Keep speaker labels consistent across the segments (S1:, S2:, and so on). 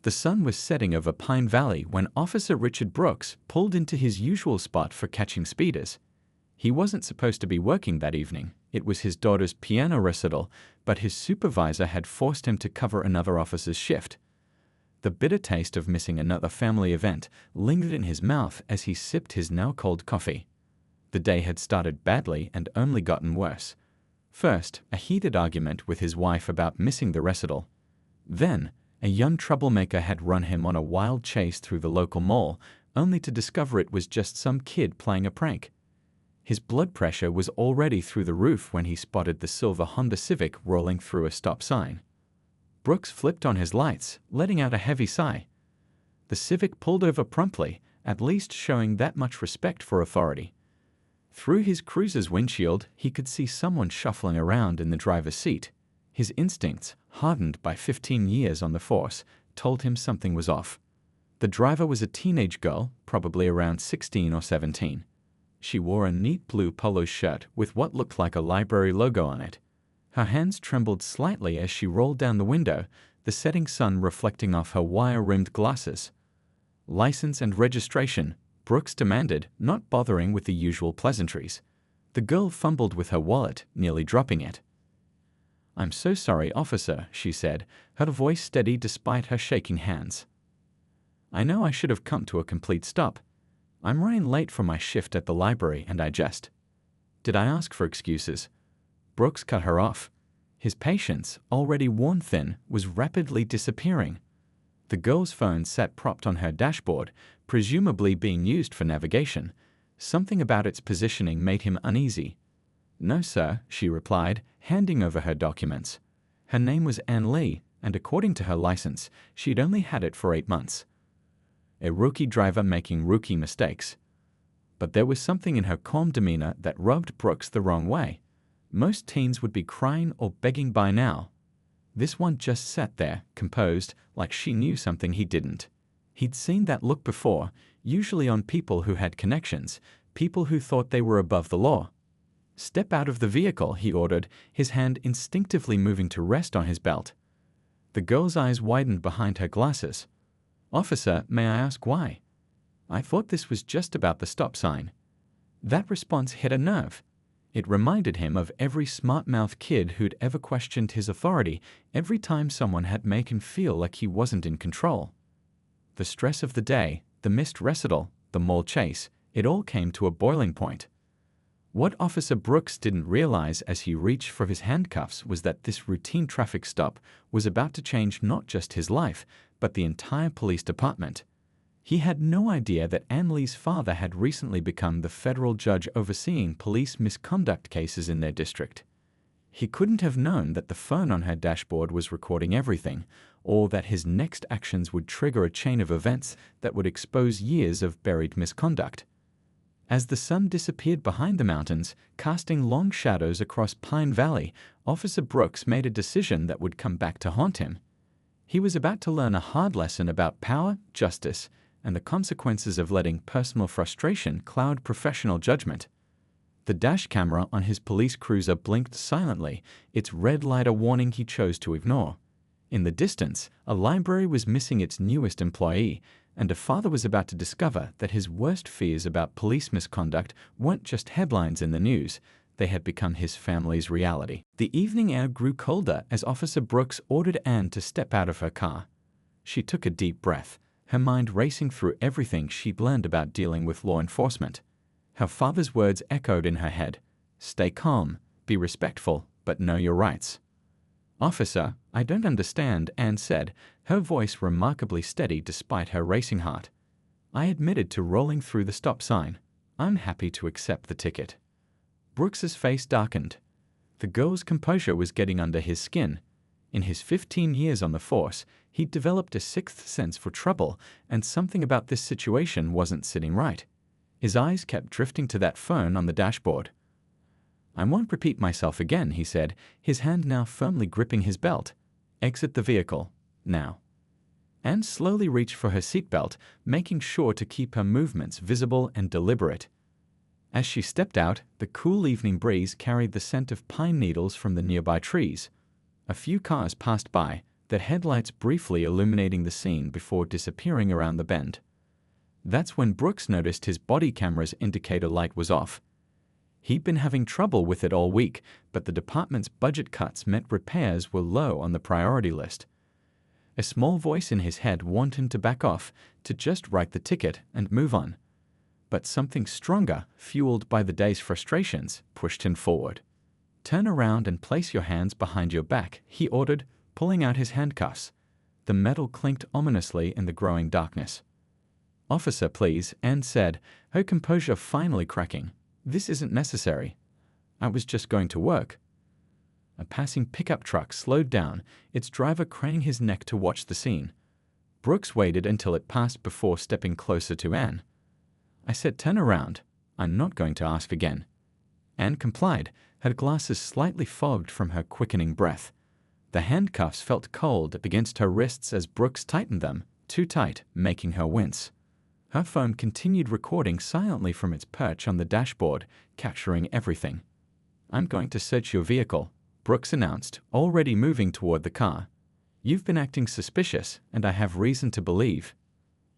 S1: The sun was setting over Pine Valley when Officer Richard Brooks pulled into his usual spot for catching speeders. He wasn't supposed to be working that evening. It was his daughter's piano recital, but his supervisor had forced him to cover another officer's shift. The bitter taste of missing another family event lingered in his mouth as he sipped his now-cold coffee. The day had started badly and only gotten worse. First, a heated argument with his wife about missing the recital. Then, a young troublemaker had run him on a wild chase through the local mall, only to discover it was just some kid playing a prank. His blood pressure was already through the roof when he spotted the silver Honda Civic rolling through a stop sign. Brooks flipped on his lights, letting out a heavy sigh. The Civic pulled over promptly, at least showing that much respect for authority. Through his cruiser's windshield, he could see someone shuffling around in the driver's seat. His instincts, hardened by 15 years on the force, told him something was off. The driver was a teenage girl, probably around 16 or 17. She wore a neat blue polo shirt with what looked like a library logo on it. Her hands trembled slightly as she rolled down the window, the setting sun reflecting off her wire-rimmed glasses. "License and registration," Brooks demanded, not bothering with the usual pleasantries. The girl fumbled with her wallet, nearly dropping it. "I'm so sorry, officer," she said, her voice steady despite her shaking hands. "I know I should have come to a complete stop. I'm running late for my shift at the library and I just—" "Did I ask for excuses?" Brooks cut her off. His patience, already worn thin, was rapidly disappearing. The girl's phone sat propped on her dashboard, presumably being used for navigation. Something about its positioning made him uneasy. "No, sir," she replied, handing over her documents. Her name was Ann Lee, and according to her license, she'd only had it for 8 months. A rookie driver making rookie mistakes. But there was something in her calm demeanor that rubbed Brooks the wrong way. Most teens would be crying or begging by now. This one just sat there, composed, like she knew something he didn't. He'd seen that look before, usually on people who had connections, people who thought they were above the law. "Step out of the vehicle," he ordered, his hand instinctively moving to rest on his belt. The girl's eyes widened behind her glasses. "Officer, may I ask why?" "I thought this was just about the stop sign." That response hit a nerve. It reminded him of every smart-mouthed kid who'd ever questioned his authority every time someone had made him feel like he wasn't in control. The stress of the day, the missed recital, the mall chase, it all came to a boiling point. What Officer Brooks didn't realize as he reached for his handcuffs was that this routine traffic stop was about to change not just his life, but the entire police department. He had no idea that Ann Lee's father had recently become the federal judge overseeing police misconduct cases in their district. He couldn't have known that the phone on her dashboard was recording everything, or that his next actions would trigger a chain of events that would expose years of buried misconduct. As the sun disappeared behind the mountains, casting long shadows across Pine Valley, Officer Brooks made a decision that would come back to haunt him. He was about to learn a hard lesson about power, justice, and the consequences of letting personal frustration cloud professional judgment. The dash camera on his police cruiser blinked silently, its red light a warning he chose to ignore. In the distance, a library was missing its newest employee, and a father was about to discover that his worst fears about police misconduct weren't just headlines in the news, they had become his family's reality. The evening air grew colder as Officer Brooks ordered Ann to step out of her car. She took a deep breath, her mind racing through everything she'd learned about dealing with law enforcement. Her father's words echoed in her head. "Stay calm, be respectful, but know your rights." "Officer, I don't understand," Ann said, her voice remarkably steady despite her racing heart. "I admitted to rolling through the stop sign. I'm happy to accept the ticket." Brooks's face darkened. The girl's composure was getting under his skin. In his 15 years on the force, he'd developed a sixth sense for trouble, and something about this situation wasn't sitting right. His eyes kept drifting to that phone on the dashboard. "I won't repeat myself again," he said, his hand now firmly gripping his belt. "Exit the vehicle, now." Anne slowly reached for her seatbelt, making sure to keep her movements visible and deliberate. As she stepped out, the cool evening breeze carried the scent of pine needles from the nearby trees. A few cars passed by, the headlights briefly illuminating the scene before disappearing around the bend. That's when Brooks noticed his body camera's indicator light was off. He'd been having trouble with it all week, but the department's budget cuts meant repairs were low on the priority list. A small voice in his head warned him to back off, to just write the ticket and move on. But something stronger, fueled by the day's frustrations, pushed him forward. "Turn around and place your hands behind your back," he ordered, pulling out his handcuffs. The metal clinked ominously in the growing darkness. "Officer, please," Anne said, her composure finally cracking. "This isn't necessary. I was just going to work." A passing pickup truck slowed down, its driver craning his neck to watch the scene. Brooks waited until it passed before stepping closer to Anne. "I said turn around. I'm not going to ask again." Anne complied, her glasses slightly fogged from her quickening breath. The handcuffs felt cold against her wrists as Brooks tightened them, too tight, making her wince. Her phone continued recording silently from its perch on the dashboard, capturing everything. "I'm going to search your vehicle," Brooks announced, already moving toward the car. "You've been acting suspicious, and I have reason to believe."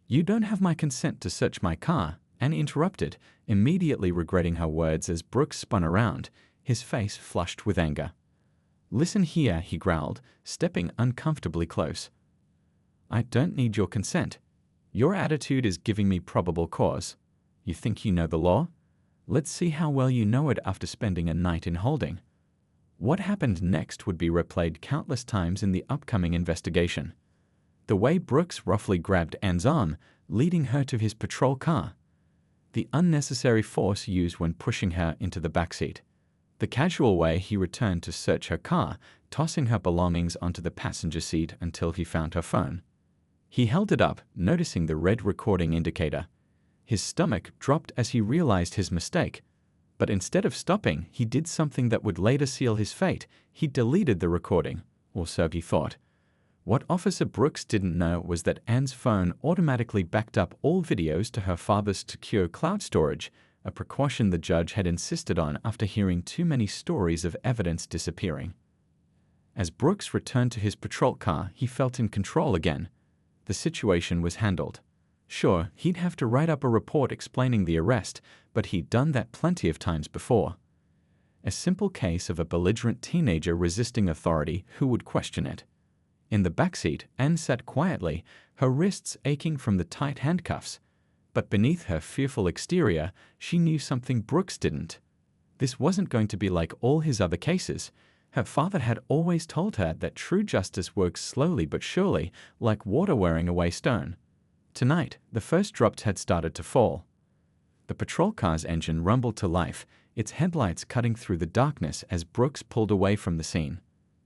S1: "You don't have my consent to search my car," Anne interrupted, immediately regretting her words as Brooks spun around, his face flushed with anger. "Listen here," he growled, stepping uncomfortably close. "I don't need your consent. Your attitude is giving me probable cause. You think you know the law? Let's see how well you know it after spending a night in holding." What happened next would be replayed countless times in the upcoming investigation. The way Brooks roughly grabbed Anne's arm, leading her to his patrol car. The unnecessary force used when pushing her into the backseat. The casual way he returned to search her car, tossing her belongings onto the passenger seat until he found her phone. He held it up, noticing the red recording indicator. His stomach dropped as he realized his mistake. But instead of stopping, he did something that would later seal his fate. He deleted the recording, or so he thought. What Officer Brooks didn't know was that Anne's phone automatically backed up all videos to her father's secure cloud storage, a precaution the judge had insisted on after hearing too many stories of evidence disappearing. As Brooks returned to his patrol car, he felt in control again. The situation was handled. Sure, he'd have to write up a report explaining the arrest, but he'd done that plenty of times before. A simple case of a belligerent teenager resisting authority who would question it. In the backseat, Anne sat quietly, her wrists aching from the tight handcuffs. But beneath her fearful exterior, she knew something Brooks didn't. This wasn't going to be like all his other cases. Her father had always told her that true justice works slowly but surely, like water wearing away stone. Tonight, the first drops had started to fall. The patrol car's engine rumbled to life, its headlights cutting through the darkness as Brooks pulled away from the scene.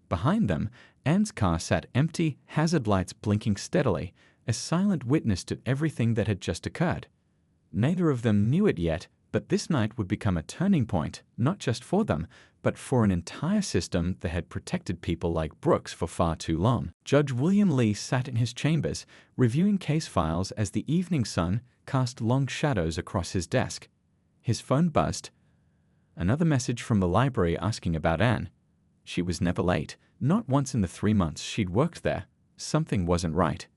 S1: Behind them, Anne's car sat empty, hazard lights blinking steadily, a silent witness to everything that had just occurred. Neither of them knew it yet, but this night would become a turning point, not just for them, but for an entire system that had protected people like Brooks for far too long. Judge William Lee sat in his chambers, reviewing case files as the evening sun cast long shadows across his desk. His phone buzzed. Another message from the library asking about Anne. She was never late, not once in the 3 months she'd worked there. Something wasn't right.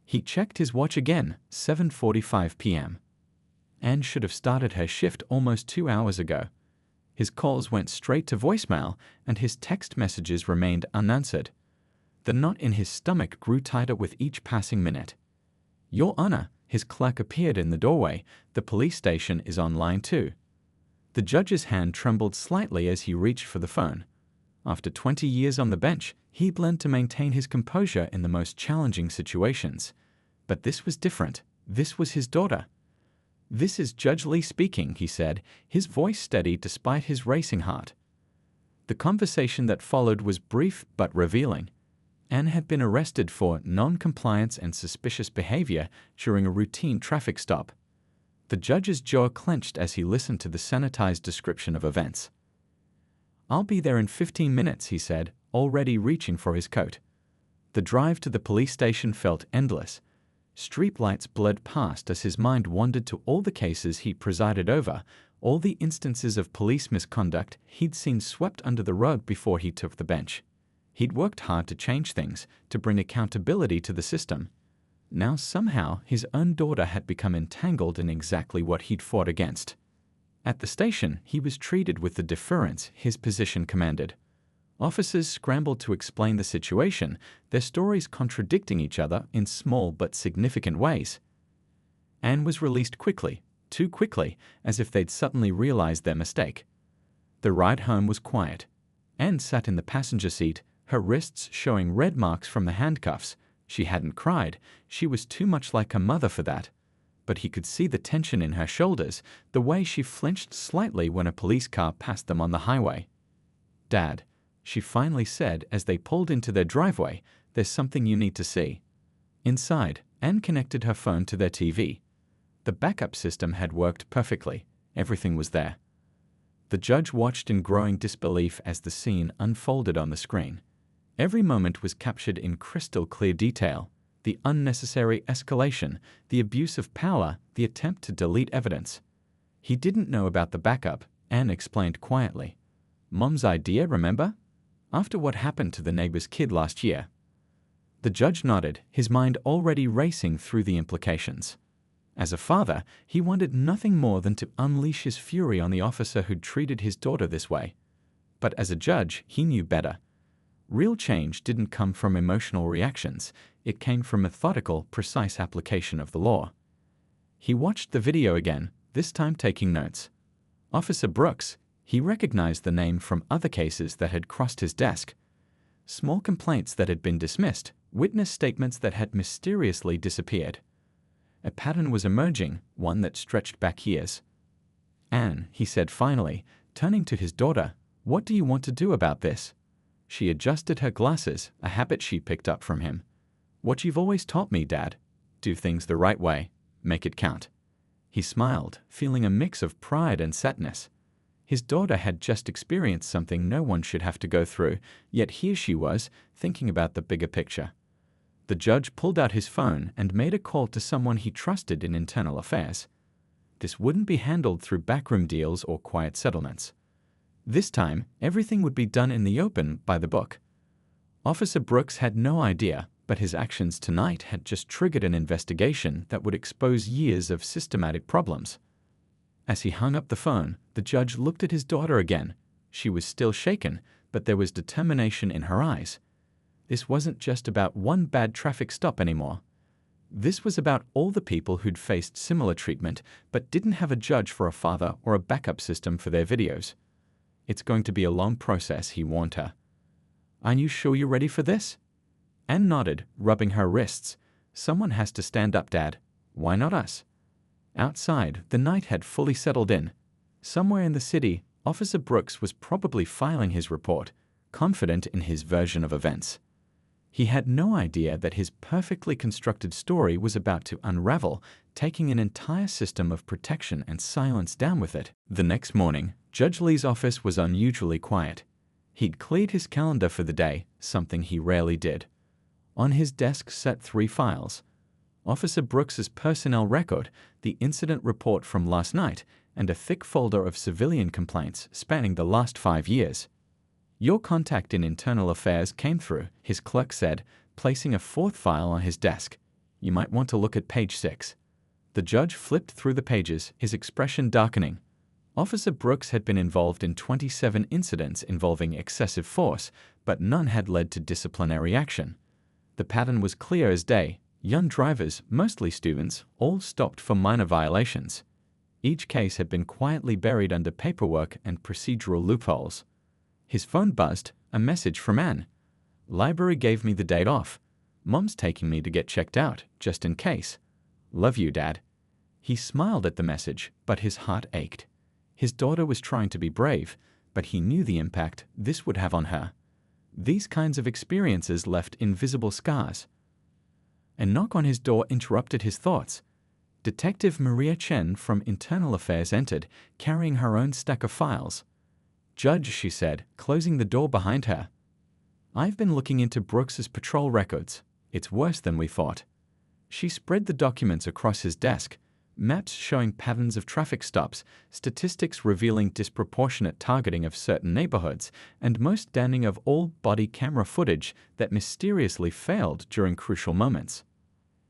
S1: He checked his watch again, 7:45 p.m. Anne should have started her shift almost 2 hours ago. His calls went straight to voicemail, and his text messages remained unanswered. The knot in his stomach grew tighter with each passing minute. "Your Honor," his clerk appeared in the doorway, "the police station is on line 2. The judge's hand trembled slightly as he reached for the phone. After 20 years on the bench, he'd learned to maintain his composure in the most challenging situations. But this was different. This was his daughter. "This is Judge Lee speaking," he said, his voice steady despite his racing heart. The conversation that followed was brief but revealing. Anne had been arrested for non-compliance and suspicious behavior during a routine traffic stop. The judge's jaw clenched as he listened to the sanitized description of events. "I'll be there in 15 minutes, he said, already reaching for his coat. The drive to the police station felt endless. Streetlights bled past as his mind wandered to all the cases he presided over, all the instances of police misconduct he'd seen swept under the rug before he took the bench. He'd worked hard to change things, to bring accountability to the system. Now somehow his own daughter had become entangled in exactly what he'd fought against. At the station, he was treated with the deference his position commanded. Officers scrambled to explain the situation, their stories contradicting each other in small but significant ways. Anne was released quickly, too quickly, as if they'd suddenly realized their mistake. The ride home was quiet. Anne sat in the passenger seat, her wrists showing red marks from the handcuffs. She hadn't cried. She was too much like her mother for that. But he could see the tension in her shoulders, the way she flinched slightly when a police car passed them on the highway. "Dad," she finally said as they pulled into their driveway, "there's something you need to see." Inside, Anne connected her phone to their TV. The backup system had worked perfectly. Everything was there. The judge watched in growing disbelief as the scene unfolded on the screen. Every moment was captured in crystal clear detail. The unnecessary escalation, the abuse of power, the attempt to delete evidence. He didn't know about the backup, Anne explained quietly. "Mom's idea, remember? After what happened to the neighbor's kid last year." The judge nodded, his mind already racing through the implications. As a father, he wanted nothing more than to unleash his fury on the officer who'd treated his daughter this way. But as a judge, he knew better. Real change didn't come from emotional reactions. It came from methodical, precise application of the law. He watched the video again, this time taking notes. Officer Brooks, he recognized the name from other cases that had crossed his desk. Small complaints that had been dismissed, witness statements that had mysteriously disappeared. A pattern was emerging, one that stretched back years. "Anne," he said finally, turning to his daughter, "what do you want to do about this?" She adjusted her glasses, a habit she picked up from him. "What you've always taught me, Dad. Do things the right way. Make it count." He smiled, feeling a mix of pride and sadness. His daughter had just experienced something no one should have to go through, yet here she was, thinking about the bigger picture. The judge pulled out his phone and made a call to someone he trusted in internal affairs. This wouldn't be handled through backroom deals or quiet settlements. This time, everything would be done in the open by the book. Officer Brooks had no idea, but his actions tonight had just triggered an investigation that would expose years of systematic problems. As he hung up the phone, the judge looked at his daughter again. She was still shaken, but there was determination in her eyes. This wasn't just about one bad traffic stop anymore. This was about all the people who'd faced similar treatment but didn't have a judge for a father or a backup system for their videos. "It's going to be a long process," he warned her. "Are you sure you're ready for this?" Anne nodded, rubbing her wrists. "Someone has to stand up, Dad. Why not us?" Outside, the night had fully settled in. Somewhere in the city, Officer Brooks was probably filing his report, confident in his version of events. He had no idea that his perfectly constructed story was about to unravel, taking an entire system of protection and silence down with it. The next morning, Judge Lee's office was unusually quiet. He'd cleared his calendar for the day, something he rarely did. On his desk sat 3 files. Officer Brooks's personnel record, the incident report from last night, and a thick folder of civilian complaints spanning the last 5 years. "Your contact in internal affairs came through," his clerk said, placing a 4th file on his desk. "You might want to look at page 6. The judge flipped through the pages, his expression darkening. Officer Brooks had been involved in 27 incidents involving excessive force, but none had led to disciplinary action. The pattern was clear as day. Young drivers, mostly students, all stopped for minor violations. Each case had been quietly buried under paperwork and procedural loopholes. His phone buzzed, a message from Anne. "Library gave me the date off. Mom's taking me to get checked out, just in case. Love you, Dad." He smiled at the message, but his heart ached. His daughter was trying to be brave, but he knew the impact this would have on her. These kinds of experiences left invisible scars. A knock on his door interrupted his thoughts. Detective Maria Chen from Internal Affairs entered, carrying her own stack of files. "Judge," she said, closing the door behind her. "I've been looking into Brooks's patrol records. It's worse than we thought." She spread the documents across his desk. Maps showing patterns of traffic stops, statistics revealing disproportionate targeting of certain neighborhoods, and most damning of all body camera footage that mysteriously failed during crucial moments.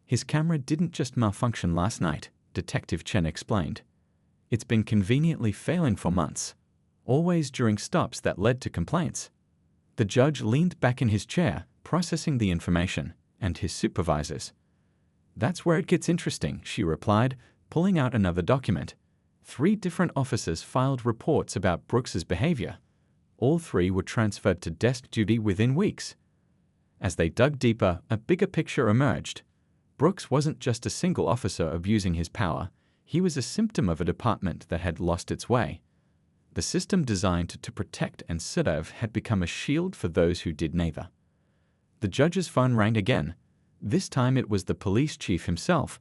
S1: His camera didn't just malfunction last night, Detective Chen explained. It's been conveniently failing for months, always during stops that led to complaints. The judge leaned back in his chair, processing the information, and his supervisors. "That's where it gets interesting," she replied, pulling out another document. 3 different officers filed reports about Brooks's behavior. All 3 were transferred to desk duty within weeks. As they dug deeper, a bigger picture emerged. Brooks wasn't just a single officer abusing his power. He was a symptom of a department that had lost its way. The system designed to protect and serve had become a shield for those who did neither. The judge's phone rang again. This time it was the police chief himself.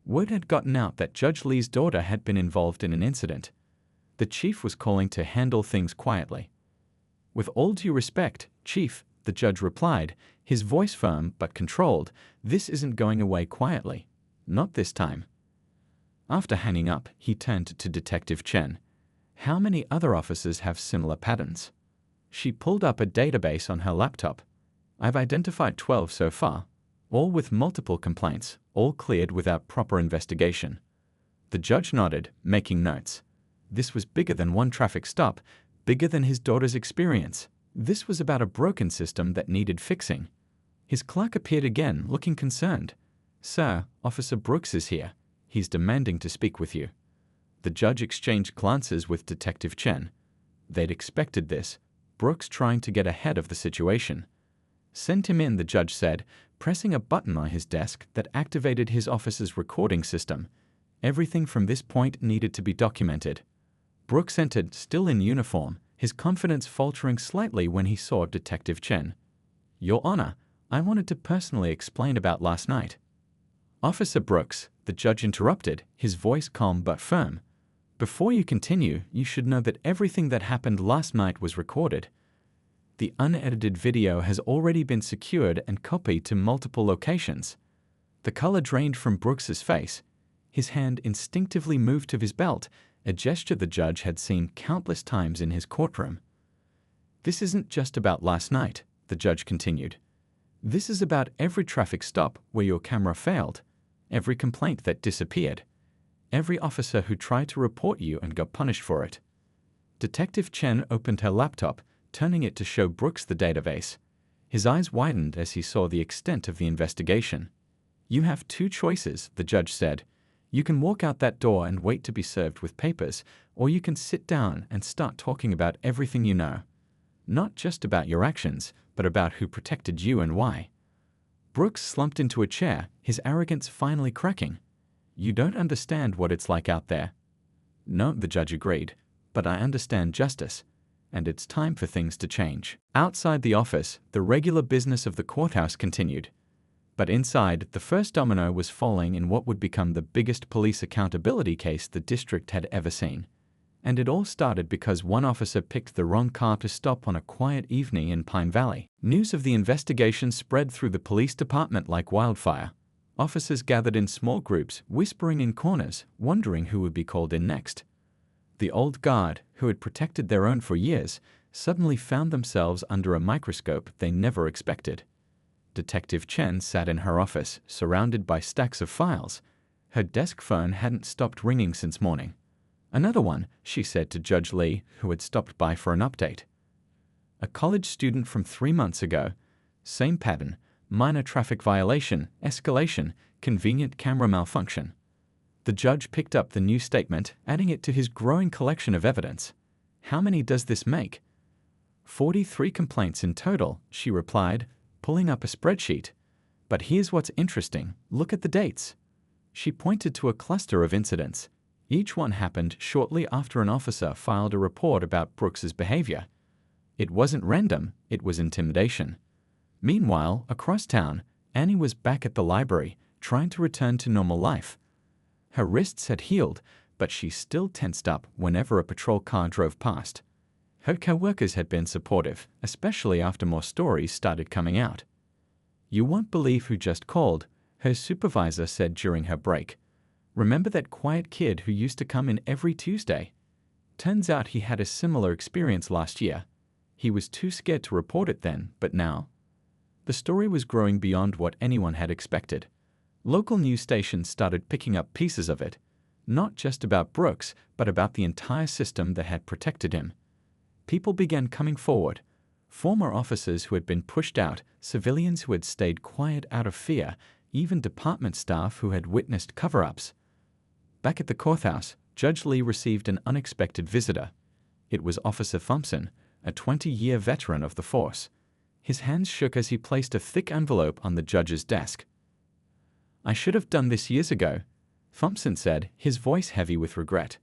S1: Word had gotten out that Judge Lee's daughter had been involved in an incident. The chief was calling to handle things quietly. "With all due respect, Chief," the judge replied, his voice firm but controlled, "this isn't going away quietly. Not this time." After hanging up, he turned to Detective Chen. "How many other officers have similar patterns?" She pulled up a database on her laptop. "I've identified 12 so far, all with multiple complaints, all cleared without proper investigation." The judge nodded, making notes. This was bigger than one traffic stop, bigger than his daughter's experience. This was about a broken system that needed fixing. His clerk appeared again, looking concerned. "Sir, Officer Brooks is here. He's demanding to speak with you." The judge exchanged glances with Detective Chen. They'd expected this, Brooks trying to get ahead of the situation. "Send him in," the judge said, pressing a button on his desk that activated his office's recording system. Everything from this point needed to be documented. Brooks entered, still in uniform, his confidence faltering slightly when he saw Detective Chen. "Your Honor, I wanted to personally explain about last night." "Officer Brooks," the judge interrupted, his voice calm but firm. "Before you continue, you should know that everything that happened last night was recorded. The unedited video has already been secured and copied to multiple locations." The color drained from Brooks's face. His hand instinctively moved to his belt, a gesture the judge had seen countless times in his courtroom. "This isn't just about last night," the judge continued. "This is about every traffic stop where your camera failed, every complaint that disappeared, every officer who tried to report you and got punished for it." Detective Chen opened her laptop, turning it to show Brooks the database. His eyes widened as he saw the extent of the investigation. "You have 2 choices," the judge said. "You can walk out that door and wait to be served with papers, or you can sit down and start talking about everything you know. Not just about your actions, but about who protected you and why." Brooks slumped into a chair, his arrogance finally cracking. "You don't understand what it's like out there." "No," the judge agreed, "but I understand justice. And it's time for things to change." Outside the office, the regular business of the courthouse continued. But inside, the first domino was falling in what would become the biggest police accountability case the district had ever seen. And it all started because one officer picked the wrong car to stop on a quiet evening in Pine Valley. News of the investigation spread through the police department like wildfire. Officers gathered in small groups, whispering in corners, wondering who would be called in next. The old guard, who had protected their own for years, suddenly found themselves under a microscope they never expected. Detective Chen sat in her office, surrounded by stacks of files. Her desk phone hadn't stopped ringing since morning. "Another one," she said to Judge Lee, who had stopped by for an update. "A college student from 3 months ago. Same pattern, minor traffic violation, escalation, convenient camera malfunction." The judge picked up the new statement, adding it to his growing collection of evidence. "How many does this make?" 43 complaints in total," she replied, pulling up a spreadsheet. "But here's what's interesting. Look at the dates." She pointed to a cluster of incidents. Each one happened shortly after an officer filed a report about Brooks's behavior. It wasn't random, it was intimidation. Meanwhile, across town, Annie was back at the library, trying to return to normal life. Her wrists had healed, but she still tensed up whenever a patrol car drove past. Her co-workers had been supportive, especially after more stories started coming out. "You won't believe who just called," her supervisor said during her break. Remember that quiet kid who used to come in every Tuesday? Turns out he had a similar experience last year. He was too scared to report it then, but now? The story was growing beyond what anyone had expected. Local news stations started picking up pieces of it, not just about Brooks, but about the entire system that had protected him. People began coming forward. Former officers who had been pushed out, civilians who had stayed quiet out of fear, even department staff who had witnessed cover-ups. Back at the courthouse, Judge Lee received an unexpected visitor. It was Officer Thompson, a 20-year veteran of the force. His hands shook as he placed a thick envelope on the judge's desk. "I should have done this years ago," Thompson said, his voice heavy with regret.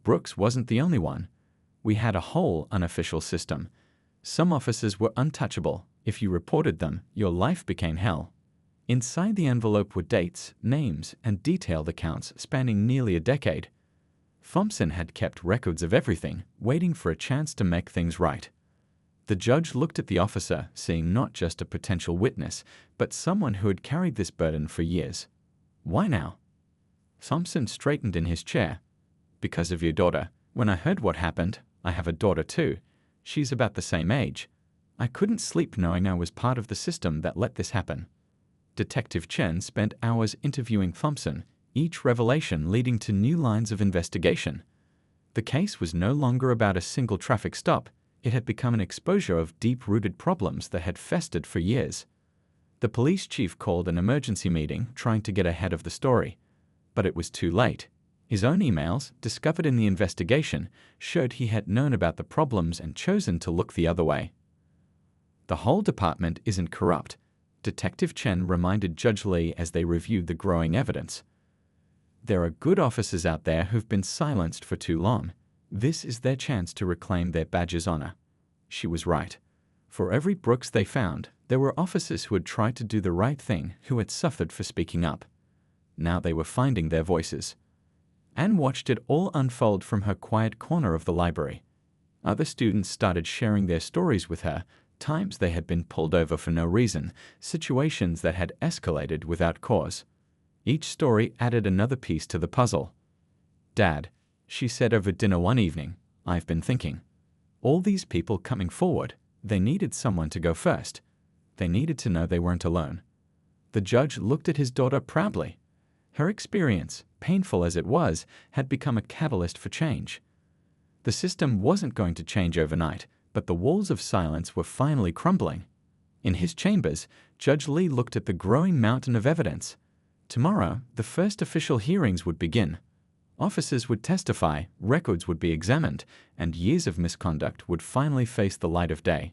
S1: Brooks wasn't the only one. We had a whole unofficial system. Some officers were untouchable. If you reported them, your life became hell. Inside the envelope were dates, names, and detailed accounts spanning nearly a decade. Thompson had kept records of everything, waiting for a chance to make things right. The judge looked at the officer, seeing not just a potential witness, but someone who had carried this burden for years. "Why now?" Thompson straightened in his chair. "Because of your daughter. When I heard what happened, I have a daughter too. She's about the same age. I couldn't sleep knowing I was part of the system that let this happen." Detective Chen spent hours interviewing Thompson, each revelation leading to new lines of investigation. The case was no longer about a single traffic stop. It had become an exposure of deep-rooted problems that had festered for years. The police chief called an emergency meeting, trying to get ahead of the story. But it was too late. His own emails, discovered in the investigation, showed he had known about the problems and chosen to look the other way. "The whole department isn't corrupt," Detective Chen reminded Judge Lee as they reviewed the growing evidence. "There are good officers out there who've been silenced for too long. This is their chance to reclaim their badge's honor." She was right. For every Brooks they found, there were officers who had tried to do the right thing, who had suffered for speaking up. Now they were finding their voices. Anne watched it all unfold from her quiet corner of the library. Other students started sharing their stories with her, times they had been pulled over for no reason, situations that had escalated without cause. Each story added another piece to the puzzle. "Dad," she said over dinner one evening, "I've been thinking. All these people coming forward, they needed someone to go first. They needed to know they weren't alone." The judge looked at his daughter proudly. Her experience, painful as it was, had become a catalyst for change. The system wasn't going to change overnight, but the walls of silence were finally crumbling. In his chambers, Judge Lee looked at the growing mountain of evidence. Tomorrow, the first official hearings would begin. Officers would testify, records would be examined, and years of misconduct would finally face the light of day.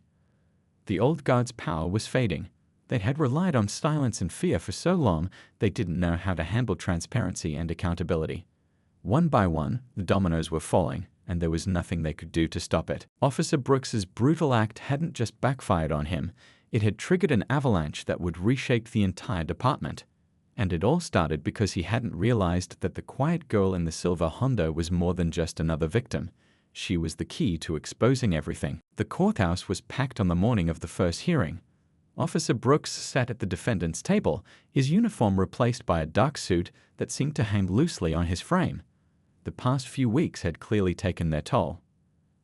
S1: The old guard's power was fading. They had relied on silence and fear for so long, they didn't know how to handle transparency and accountability. One by one, the dominoes were falling, and there was nothing they could do to stop it. Officer Brooks's brutal act hadn't just backfired on him, it had triggered an avalanche that would reshape the entire department. And it all started because he hadn't realized that the quiet girl in the silver Honda was more than just another victim. She was the key to exposing everything. The courthouse was packed on the morning of the first hearing. Officer Brooks sat at the defendant's table, his uniform replaced by a dark suit that seemed to hang loosely on his frame. The past few weeks had clearly taken their toll.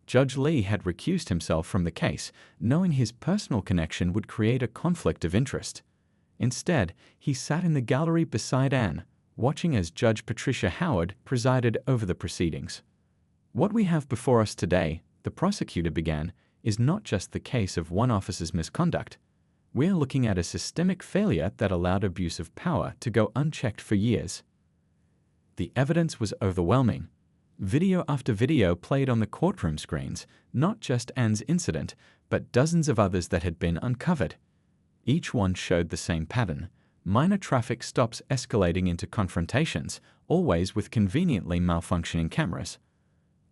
S1: Judge Lee had recused himself from the case, knowing his personal connection would create a conflict of interest. Instead, he sat in the gallery beside Anne, watching as Judge Patricia Howard presided over the proceedings. "What we have before us today," the prosecutor began, "is not just the case of one officer's misconduct. We're looking at a systemic failure that allowed abuse of power to go unchecked for years." The evidence was overwhelming. Video after video played on the courtroom screens, not just Anne's incident, but dozens of others that had been uncovered. Each one showed the same pattern: minor traffic stops escalating into confrontations, always with conveniently malfunctioning cameras.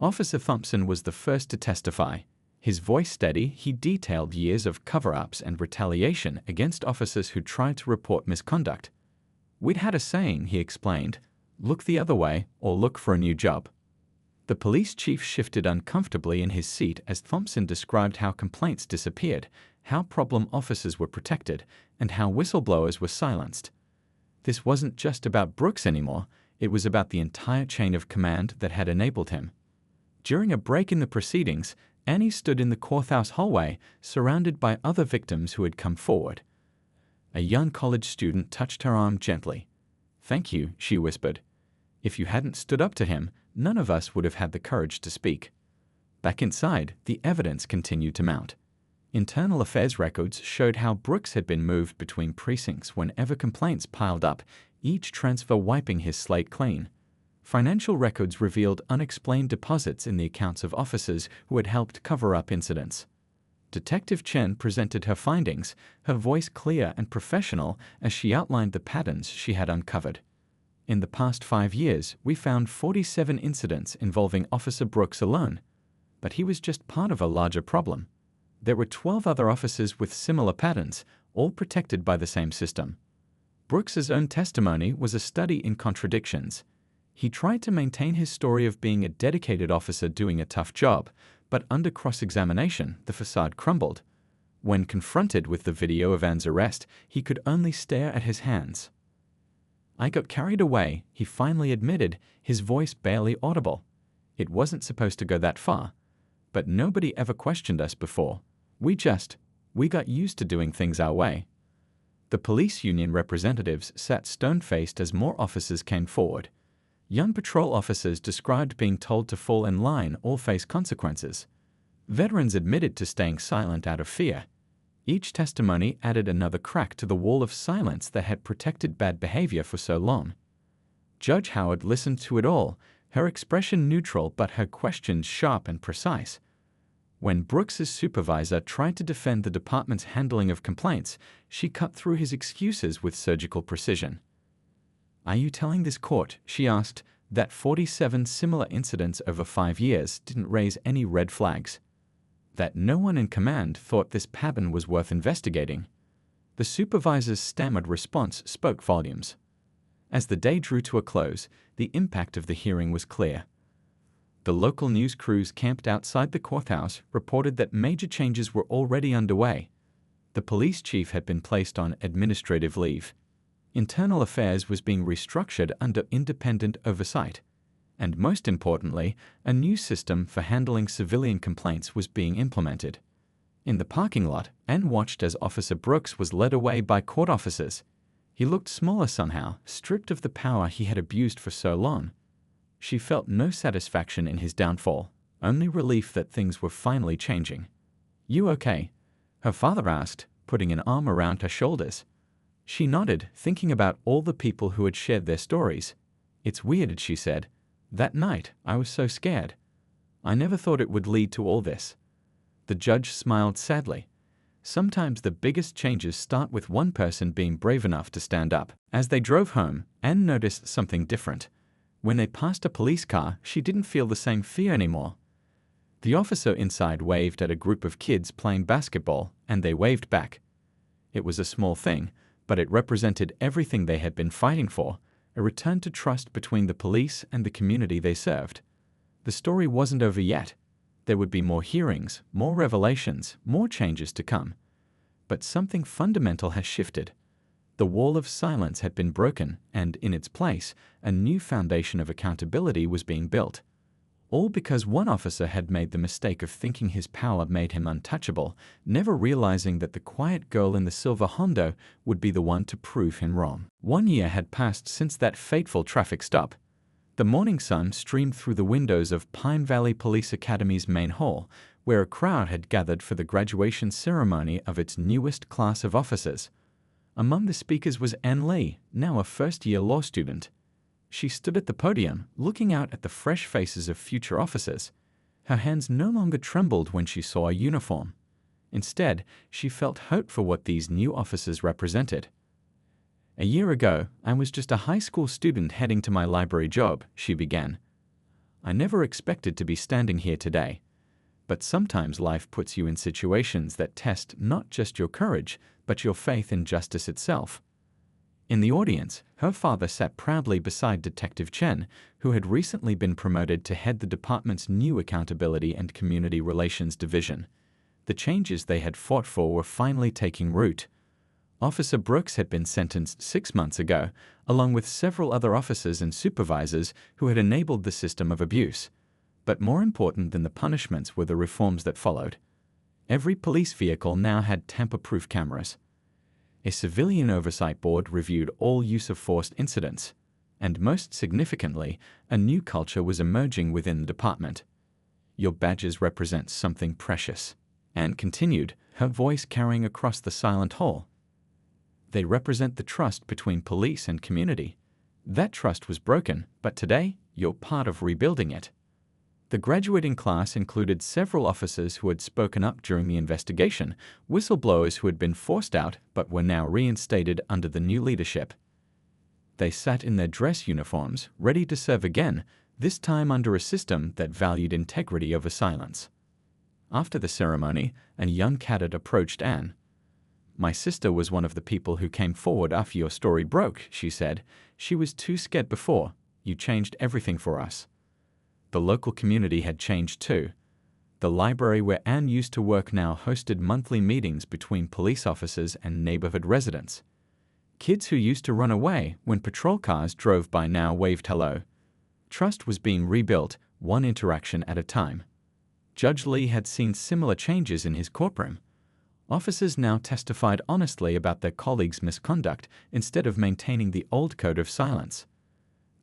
S1: Officer Thompson was the first to testify. His voice steady, he detailed years of cover-ups and retaliation against officers who tried to report misconduct. "We'd had a saying," he explained, "look the other way or look for a new job." The police chief shifted uncomfortably in his seat as Thompson described how complaints disappeared, how problem officers were protected, and how whistleblowers were silenced. This wasn't just about Brooks anymore, It was about the entire chain of command that had enabled him. During a break in the proceedings, Annie stood in the courthouse hallway, surrounded by other victims who had come forward. A young college student touched her arm gently. "Thank you," she whispered. "If you hadn't stood up to him, none of us would have had the courage to speak." Back inside, the evidence continued to mount. Internal affairs records showed how Brooks had been moved between precincts whenever complaints piled up, each transfer wiping his slate clean. Financial records revealed unexplained deposits in the accounts of officers who had helped cover up incidents. Detective Chen presented her findings, her voice clear and professional as she outlined the patterns she had uncovered. In the past 5 years, we found 47 incidents involving Officer Brooks alone. But he was just part of a larger problem. There were 12 other officers with similar patterns, all protected by the same system. Brooks's own testimony was a study in contradictions. He tried to maintain his story of being a dedicated officer doing a tough job, but under cross-examination, the facade crumbled. When confronted with the video of Anne's arrest, he could only stare at his hands. "I got carried away," he finally admitted, his voice barely audible. "It wasn't supposed to go that far. But nobody ever questioned us before. We got used to doing things our way." The police union representatives sat stone-faced as more officers came forward. Young patrol officers described being told to fall in line or face consequences. Veterans admitted to staying silent out of fear. Each testimony added another crack to the wall of silence that had protected bad behavior for so long. Judge Howard listened to it all, her expression neutral but her questions sharp and precise. When Brooks's supervisor tried to defend the department's handling of complaints, she cut through his excuses with surgical precision. "Are you telling this court," she asked, "that 47 similar incidents over 5 years didn't raise any red flags? That no one in command thought this pattern was worth investigating?" The supervisor's stammered response spoke volumes. As the day drew to a close, the impact of the hearing was clear. The local news crews camped outside the courthouse reported that major changes were already underway. The police chief had been placed on administrative leave. Internal affairs was being restructured under independent oversight. And most importantly, a new system for handling civilian complaints was being implemented. In the parking lot, Anne watched as Officer Brooks was led away by court officers. He looked smaller somehow, stripped of the power he had abused for so long. She felt no satisfaction in his downfall, only relief that things were finally changing. "You okay?" her father asked, putting an arm around her shoulders. She nodded, thinking about all the people who had shared their stories. "It's weird," she said. "That night, I was so scared. I never thought it would lead to all this." The judge smiled sadly. Sometimes the biggest changes start with one person being brave enough to stand up. As they drove home, Anne noticed something different. When they passed a police car, she didn't feel the same fear anymore. The officer inside waved at a group of kids playing basketball, and they waved back. It was a small thing, but it represented everything they had been fighting for, a return to trust between the police and the community they served. The story wasn't over yet. There would be more hearings, more revelations, more changes to come. But something fundamental has shifted. The wall of silence had been broken, and in its place, a new foundation of accountability was being built. All because one officer had made the mistake of thinking his power made him untouchable, never realizing that the quiet girl in the silver Hondo would be the one to prove him wrong. 1 year had passed since that fateful traffic stop. The morning sun streamed through the windows of Pine Valley Police Academy's main hall, where a crowd had gathered for the graduation ceremony of its newest class of officers. Among the speakers was Anne Lee, now a first-year law student. She stood at the podium, looking out at the fresh faces of future officers. Her hands no longer trembled when she saw a uniform. Instead, she felt hope for what these new officers represented. "A year ago, I was just a high school student heading to my library job," she began. "I never expected to be standing here today. But sometimes life puts you in situations that test not just your courage, but your faith in justice itself." In the audience, her father sat proudly beside Detective Chen, who had recently been promoted to head the department's new Accountability and Community Relations Division. The changes they had fought for were finally taking root. Officer Brooks had been sentenced 6 months ago, along with several other officers and supervisors who had enabled the system of abuse. But more important than the punishments were the reforms that followed. Every police vehicle now had tamper-proof cameras. A civilian oversight board reviewed all use-of-force incidents. And most significantly, a new culture was emerging within the department. Your badges represent something precious. Anne continued, her voice carrying across the silent hall. They represent the trust between police and community. That trust was broken, but today, you're part of rebuilding it. The graduating class included several officers who had spoken up during the investigation, whistleblowers who had been forced out but were now reinstated under the new leadership. They sat in their dress uniforms, ready to serve again, this time under a system that valued integrity over silence. After the ceremony, a young cadet approached Anne. "My sister was one of the people who came forward after your story broke," she said. "She was too scared before. You changed everything for us." The local community had changed too. The library where Anne used to work now hosted monthly meetings between police officers and neighborhood residents. Kids who used to run away when patrol cars drove by now waved hello. Trust was being rebuilt, one interaction at a time. Judge Lee had seen similar changes in his courtroom. Officers now testified honestly about their colleagues' misconduct instead of maintaining the old code of silence.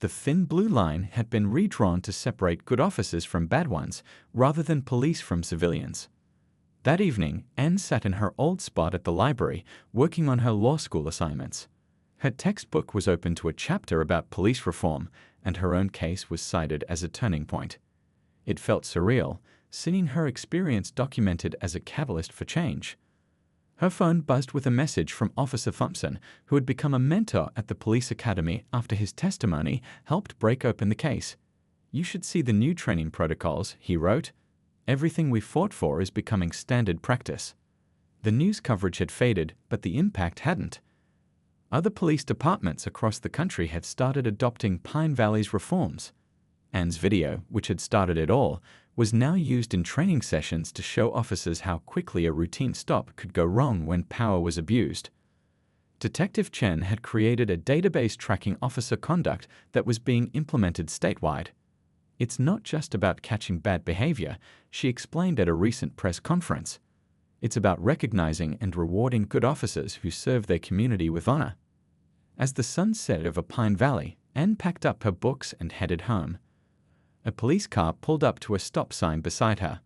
S1: The thin blue line had been redrawn to separate good officers from bad ones, rather than police from civilians. That evening, Anne sat in her old spot at the library, working on her law school assignments. Her textbook was open to a chapter about police reform, and her own case was cited as a turning point. It felt surreal, seeing her experience documented as a catalyst for change. Her phone buzzed with a message from Officer Thompson, who had become a mentor at the police academy after his testimony helped break open the case. "You should see the new training protocols," he wrote. "Everything we fought for is becoming standard practice." The news coverage had faded, but the impact hadn't. Other police departments across the country had started adopting Pine Valley's reforms. Anne's video, which had started it all, was now used in training sessions to show officers how quickly a routine stop could go wrong when power was abused. Detective Chen had created a database tracking officer conduct that was being implemented statewide. "It's not just about catching bad behavior," she explained at a recent press conference. "It's about recognizing and rewarding good officers who serve their community with honor." As the sun set over Pine Valley, Anne packed up her books and headed home. A police car pulled up to a stop sign beside her.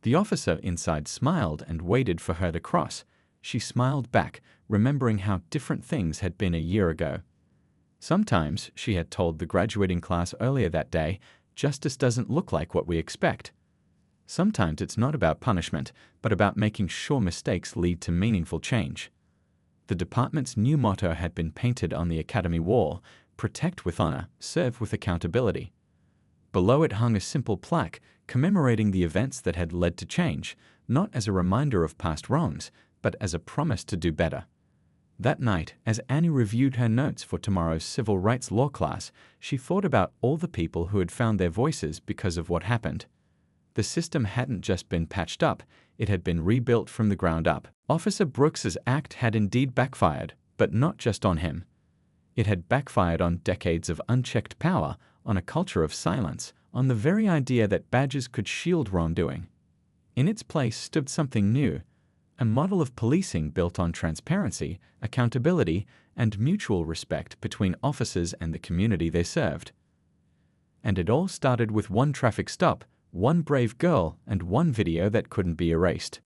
S1: The officer inside smiled and waited for her to cross. She smiled back, remembering how different things had been a year ago. Sometimes, she had told the graduating class earlier that day, justice doesn't look like what we expect. Sometimes it's not about punishment, but about making sure mistakes lead to meaningful change. The department's new motto had been painted on the academy wall: "Protect with honor, serve with accountability." Below it hung a simple plaque commemorating the events that had led to change, not as a reminder of past wrongs, but as a promise to do better. That night, as Annie reviewed her notes for tomorrow's civil rights law class, she thought about all the people who had found their voices because of what happened. The system hadn't just been patched up, it had been rebuilt from the ground up. Officer Brooks's act had indeed backfired, but not just on him. It had backfired on decades of unchecked power, on a culture of silence, on the very idea that badges could shield wrongdoing. In its place stood something new, a model of policing built on transparency, accountability, and mutual respect between officers and the community they served. And it all started with one traffic stop, one brave girl, and one video that couldn't be erased.